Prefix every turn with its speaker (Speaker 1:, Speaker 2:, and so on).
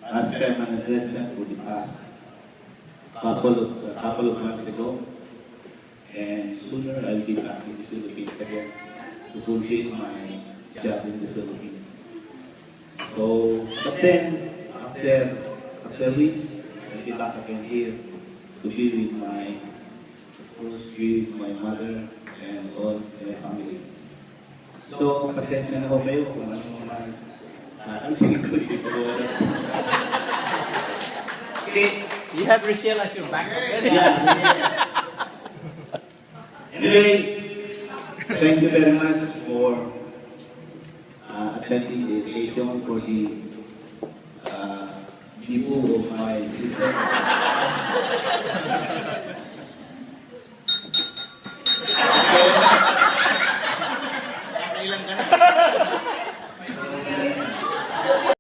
Speaker 1: as permanent resident for the past couple of months ago. And sooner I'll be back in the Philippines again to fulfill my job in the Philippines. So, but then, after weeks, I'll be back again here to be with my, of course, be with my mother and all my family. So, pasensya na ho kayo kung ano naman tatanungin ko dito. Okay.
Speaker 2: You have Rochelle as your backup.
Speaker 1: Yeah. Anyway, thank you very much for attending the occasion for the debut of my sister.